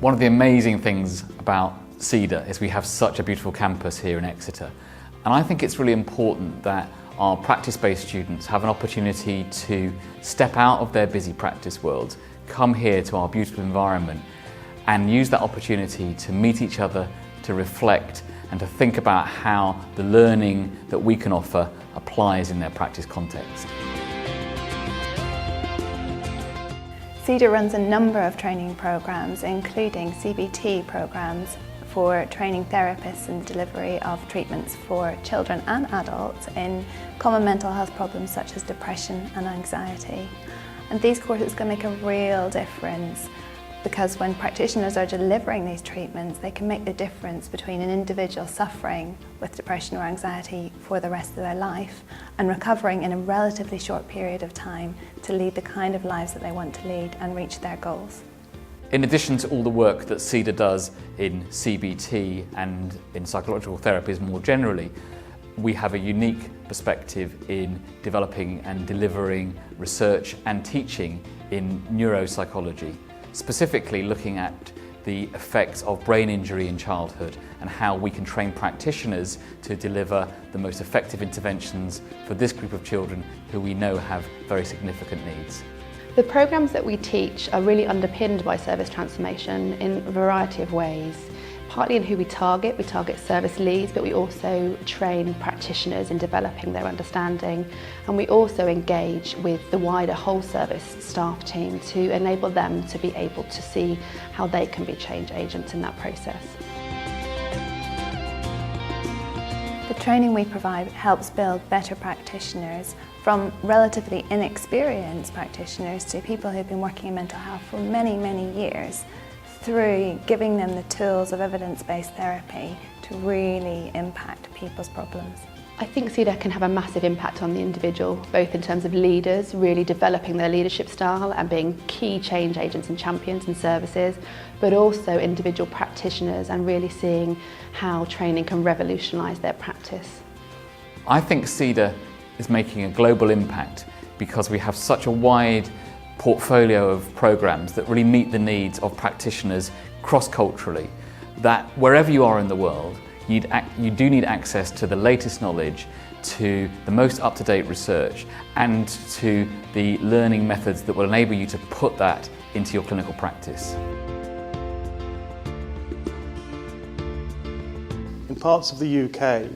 One of the amazing things about CEDAR is we have such a beautiful campus here in Exeter, and I think it's really important that our practice-based students have an opportunity to step out of their busy practice worlds, come here to our beautiful environment and use that opportunity to meet each other, to reflect and to think about how the learning that we can offer applies in their practice context. CEDAR runs a number of training programs, including CBT programs for training therapists in delivery of treatments for children and adults in common mental health problems such as depression and anxiety. And these courses can make a real difference, because when practitioners are delivering these treatments, they can make the difference between an individual suffering with depression or anxiety for the rest of their life and recovering in a relatively short period of time to lead the kind of lives that they want to lead and reach their goals. In addition to all the work that CEDAR does in CBT and in psychological therapies more generally, we have a unique perspective in developing and delivering research and teaching in neuropsychology, specifically looking at the effects of brain injury in childhood and how we can train practitioners to deliver the most effective interventions for this group of children who we know have very significant needs. The programs that we teach are really underpinned by service transformation in a variety of ways. Partly in who we target service leads, but we also train practitioners in developing their understanding, and we also engage with the wider whole service staff team to enable them to be able to see how they can be change agents in that process. The training we provide helps build better practitioners, from relatively inexperienced practitioners to people who've been working in mental health for many, many years, through giving them the tools of evidence-based therapy to really impact people's problems. I think CEDAR can have a massive impact on the individual, both in terms of leaders, really developing their leadership style and being key change agents and champions in services, but also individual practitioners and really seeing how training can revolutionise their practice. I think CEDAR is making a global impact because we have such a wide portfolio of programs that really meet the needs of practitioners cross-culturally, that wherever you are in the world, you do need access to the latest knowledge, to the most up-to-date research, and to the learning methods that will enable you to put that into your clinical practice. In parts of the UK,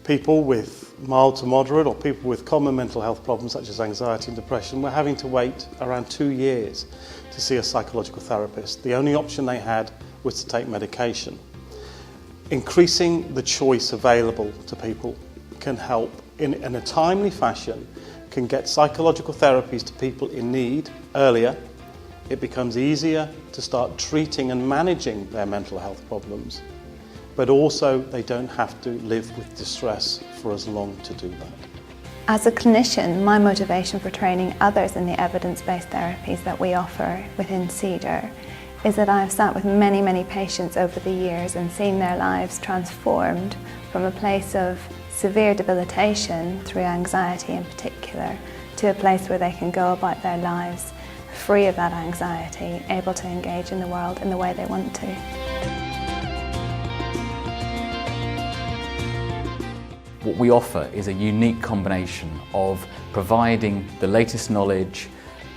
people with mild to moderate or people with common mental health problems such as anxiety and depression were having to wait around 2 years to see a psychological therapist. The only option they had was to take medication. Increasing the choice available to people can help in a timely fashion, can get psychological therapies to people in need earlier. It becomes easier to start treating and managing their mental health problems, but also they don't have to live with distress for as long to do that. As a clinician, my motivation for training others in the evidence-based therapies that we offer within CEDAR is that I have sat with many, many patients over the years and seen their lives transformed from a place of severe debilitation, through anxiety in particular, to a place where they can go about their lives free of that anxiety, able to engage in the world in the way they want to. What we offer is a unique combination of providing the latest knowledge,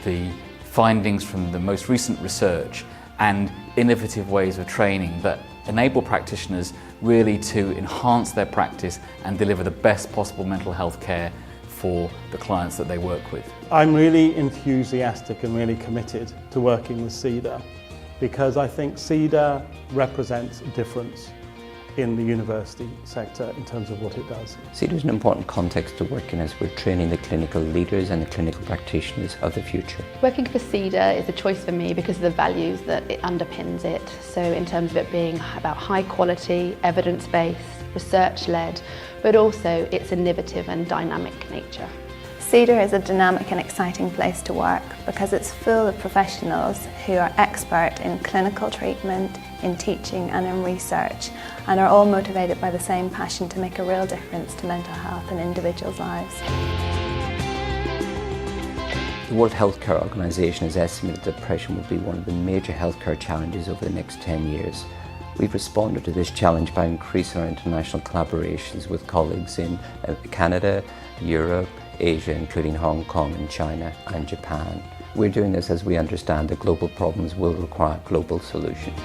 the findings from the most recent research, and innovative ways of training that enable practitioners really to enhance their practice and deliver the best possible mental health care for the clients that they work with. I'm really enthusiastic and really committed to working with CEDAR because I think CEDAR represents a difference in the university sector in terms of what it does. CEDAR is an important context to work in as we're training the clinical leaders and the clinical practitioners of the future. Working for CEDAR is a choice for me because of the values that it underpins it. So in terms of it being about high quality, evidence-based, research-led, but also its innovative and dynamic nature. CEDAR is a dynamic and exciting place to work because it's full of professionals who are expert in clinical treatment, in teaching and in research, and are all motivated by the same passion to make a real difference to mental health in individuals' lives. The World Healthcare Organization has estimated that depression will be one of the major healthcare challenges over the next 10 years. We've responded to this challenge by increasing our international collaborations with colleagues in Canada, Europe, Asia, including Hong Kong and China and Japan. We're doing this as we understand that global problems will require global solutions.